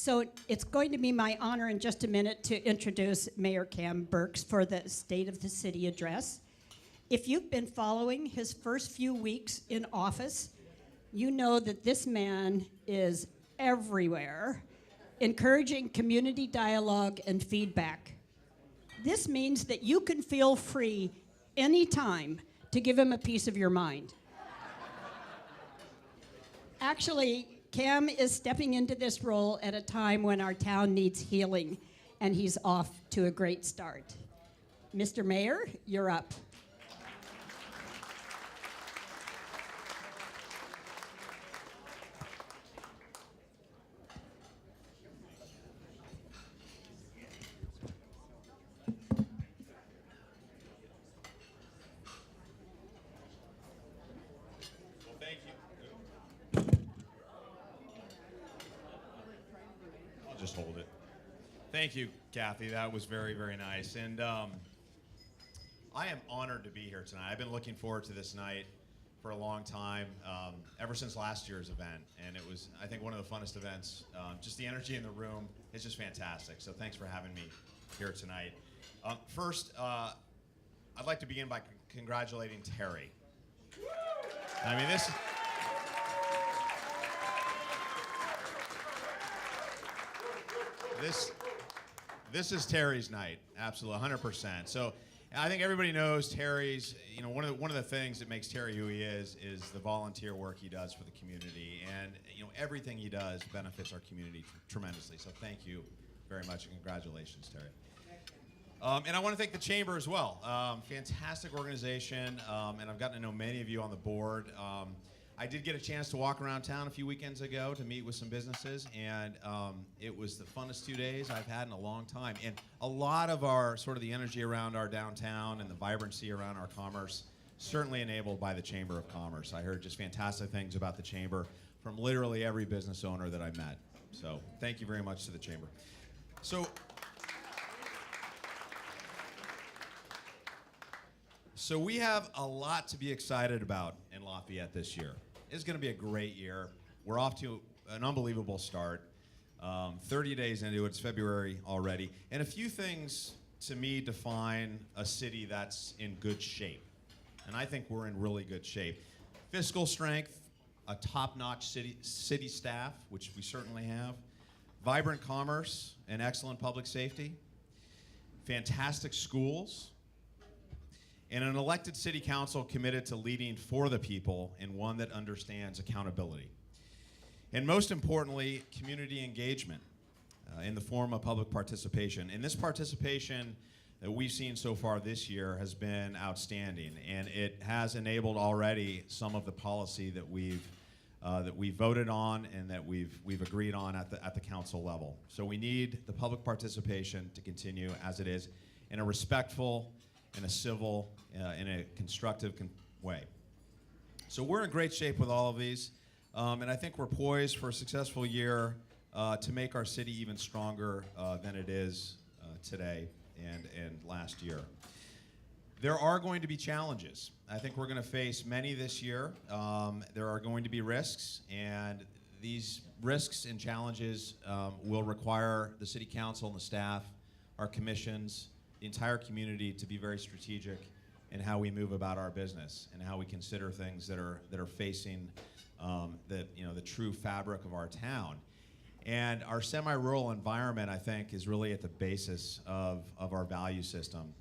So it's going to be my honor in just a minute to introduce Mayor Cam Burks for the State of the City address. If you've been following his first few weeks in office, you know that this man is everywhere, encouraging community dialogue and feedback. This means that you can feel free anytime to give him a piece of your mind. Actually, Cam is stepping into this role at a time when our town needs healing, and he's off to a great start. Mr. Mayor, you're up. Just hold it. Thank you, Kathy. That was very, very nice. And I am honored to be here tonight. I've been looking forward to this night for a long time, ever since last year's event. And it was, I think, one of the funnest events. Just the energy in the room is just fantastic. So thanks for having me here tonight. First, I'd like to begin by congratulating Terry. I mean, This is Terry's night, absolutely, 100%. So I think everybody knows Terry's, you know, one of the things that makes Terry who he is the volunteer work he does for the community. And, you know, everything he does benefits our community tremendously. So thank you very much, and congratulations, Terry. And I want to thank the Chamber as well. Fantastic organization, and I've gotten to know many of you on the board. I did get a chance to walk around town a few weekends ago to meet with some businesses, and it was the funnest 2 days I've had in a long time. And a lot of our, sort of the energy around our downtown and the vibrancy around our commerce, certainly enabled by the Chamber of Commerce. I heard just fantastic things about the Chamber from literally every business owner that I met. So thank you very much to the Chamber. So we have a lot to be excited about in Lafayette this year. It's going to be a great year. We're off to an unbelievable start. 30 days into it, it's February already. And a few things, to me, define a city that's in good shape. And I think we're in really good shape. Fiscal strength, a top-notch city staff, which we certainly have, vibrant commerce and excellent public safety, fantastic schools, and an elected city council committed to leading for the people and one that understands accountability. And most importantly, community engagement in the form of public participation. And this participation that we've seen so far this year has been outstanding, and it has enabled already some of the policy that we've voted on and that we've agreed on at the council level. So we need the public participation to continue as it is in a respectful, in a civil, in a constructive way. So we're in great shape with all of these, and I think we're poised for a successful year to make our city even stronger than it is today and last year. There are going to be challenges. I think we're going to face many this year. There are going to be risks, and these risks and challenges will require the city council and the staff, our commissions, the entire community to be very strategic in how we move about our business and how we consider things that are facing the true fabric of our town. And our semi-rural environment, I think, is really at the basis of our value system.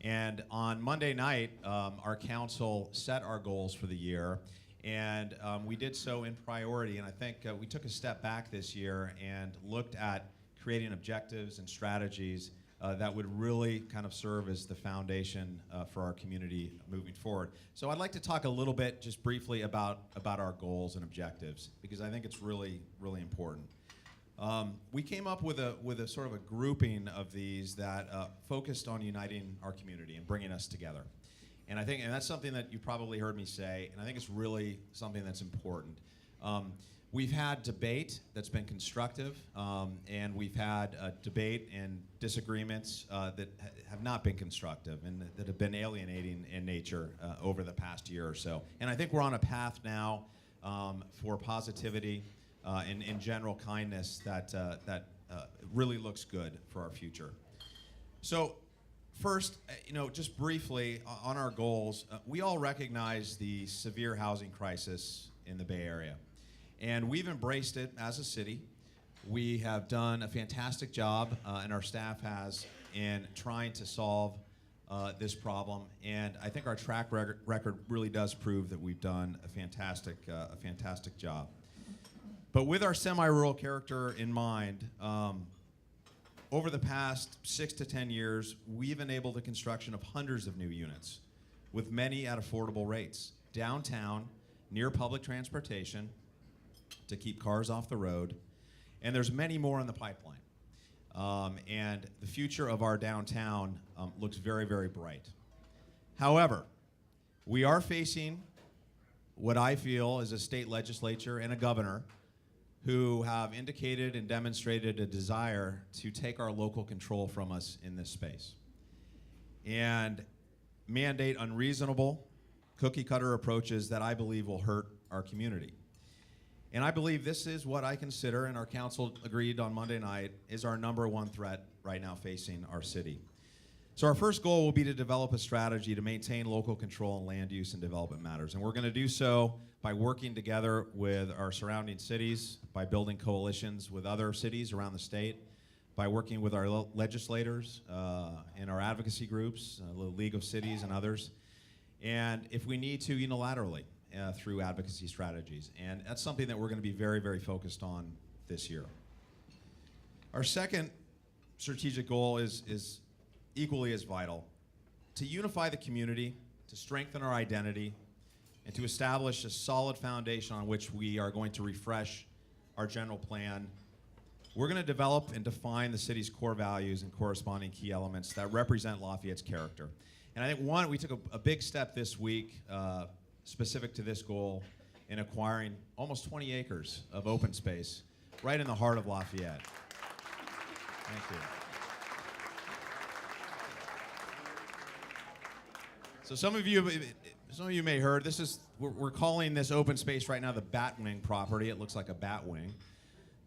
And on Monday night, our council set our goals for the year, and we did so in priority. And I think we took a step back this year and looked at creating objectives and strategies that would really kind of serve as the foundation for our community moving forward. So I'd like to talk a little bit, just briefly, about our goals and objectives, because I think it's really, really important. We came up with a sort of a grouping of these that focused on uniting our community and bringing us together. And I think, and that's something that you probably heard me say, and I think it's really something that's important. We've had debate that's been constructive, and we've had debate and disagreements that have not been constructive and that have been alienating in nature over the past year or so. And I think we're on a path now for positivity, and general kindness that really looks good for our future. So first, just briefly on our goals, we all recognize the severe housing crisis in the Bay Area, and we've embraced it as a city. We have done a fantastic job, and our staff has, in trying to solve this problem, and I think our track record really does prove that we've done a fantastic job. But with our semi-rural character in mind, over the past 6 to 10 years, we've enabled the construction of hundreds of new units, with many at affordable rates, downtown, near public transportation, to keep cars off the road, and there's many more in the pipeline. And the future of our downtown looks very, very bright. However, we are facing what I feel is a state legislature and a governor who have indicated and demonstrated a desire to take our local control from us in this space and mandate unreasonable, cookie-cutter approaches that I believe will hurt our community. And I believe this is what I consider, and our council agreed on Monday night, is our #1 threat right now facing our city. So our first goal will be to develop a strategy to maintain local control in land use and development matters. And we're going to do so by working together with our surrounding cities, by building coalitions with other cities around the state, by working with our legislators and our advocacy groups, the League of Cities and others, and if we need to, unilaterally through advocacy strategies. And that's something that we're going to be very, very focused on this year. Our second strategic goal is equally as vital: to unify the community, to strengthen our identity, and to establish a solid foundation on which we are going to refresh our general plan. We're going to develop and define the city's core values and corresponding key elements that represent Lafayette's character. And I think we took a big step this week specific to this goal in acquiring almost 20 acres of open space right in the heart of Lafayette. Thank you. So some of you may have heard, we're calling this open space right now the Batwing property. It looks like a bat wing.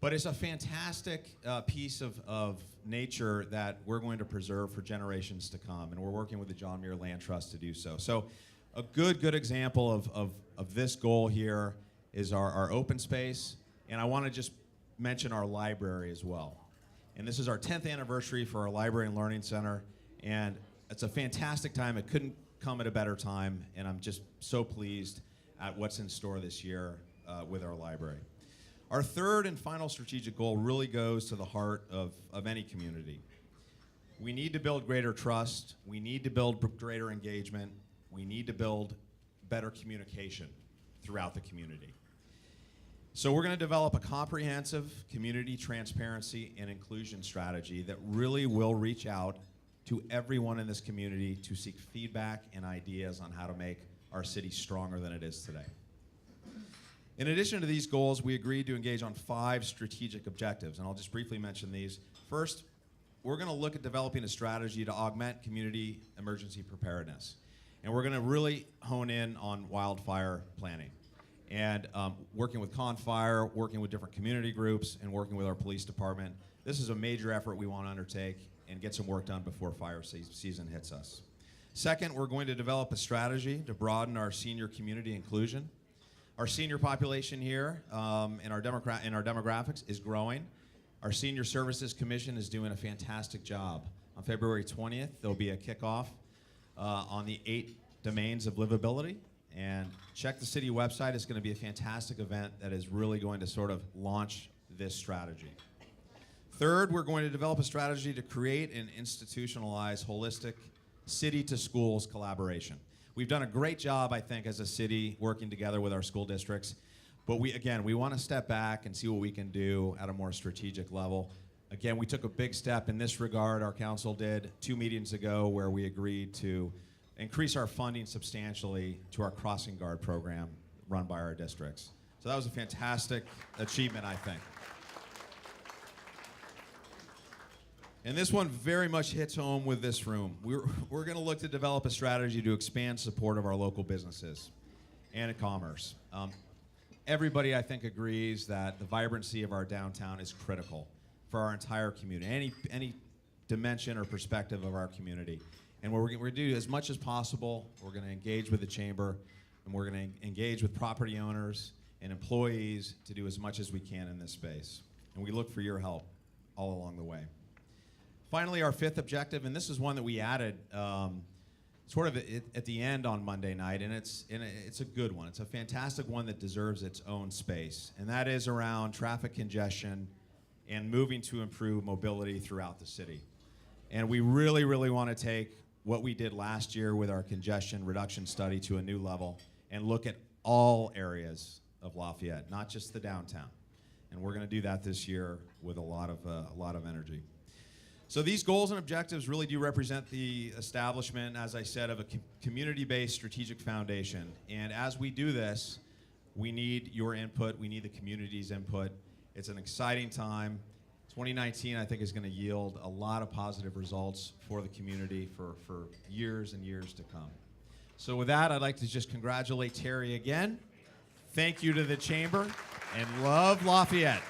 But it's a fantastic piece of nature that we're going to preserve for generations to come. And we're working with the John Muir Land Trust to do so. So a good example of this goal here is our open space. And I want to just mention our library as well. And this is our 10th anniversary for our Library and Learning Center. And it's a fantastic time. It couldn't come at a better time. And I'm just so pleased at what's in store this year with our library. Our third and final strategic goal really goes to the heart of any community. We need to build greater trust. We need to build greater engagement. We need to build better communication throughout the community. So we're going to develop a comprehensive community transparency and inclusion strategy that really will reach out to everyone in this community to seek feedback and ideas on how to make our city stronger than it is today. In addition to these goals, we agreed to engage on 5 strategic objectives, and I'll just briefly mention these. First, we're going to look at developing a strategy to augment community emergency preparedness, and we're going to really hone in on wildfire planning, and working with Confire, working with different community groups, and working with our police department. This is a major effort we want to undertake and get some work done before fire season hits us. Second, we're going to develop a strategy to broaden our senior community inclusion. Our senior population here in our demographics is growing. Our Senior Services Commission is doing a fantastic job. On February 20th, there'll be a kickoff on the 8 domains of livability. And check the city website. It's going to be a fantastic event that is really going to sort of launch this strategy. Third, we're going to develop a strategy to create and institutionalize holistic city-to-schools collaboration. We've done a great job, I think, as a city working together with our school districts. But we want to step back and see what we can do at a more strategic level. Again, we took a big step in this regard. Our council did 2 meetings ago where we agreed to increase our funding substantially to our crossing guard program run by our districts. So that was a fantastic achievement, I think. And this one very much hits home with this room. We're going to look to develop a strategy to expand support of our local businesses and commerce. everybody, I think, agrees that the vibrancy of our downtown is critical for our entire community, any dimension or perspective of our community. And what we're going to do as much as possible, we're going to engage with the chamber, and we're going to engage with property owners and employees to do as much as we can in this space. And we look for your help all along the way. Finally, our fifth objective, and this is one that we added sort of at the end on Monday night, and it's a good one. It's a fantastic one that deserves its own space, and that is around traffic congestion and moving to improve mobility throughout the city. And we really, really want to take what we did last year with our congestion reduction study to a new level and look at all areas of Lafayette, not just the downtown. And we're going to do that this year with a lot of energy. So these goals and objectives really do represent the establishment, as I said, of a community-based strategic foundation. And as we do this, we need your input. We need the community's input. It's an exciting time. 2019, I think, is going to yield a lot of positive results for the community for years and years to come. So with that, I'd like to just congratulate Terry again. Thank you to the Chamber, and love Lafayette.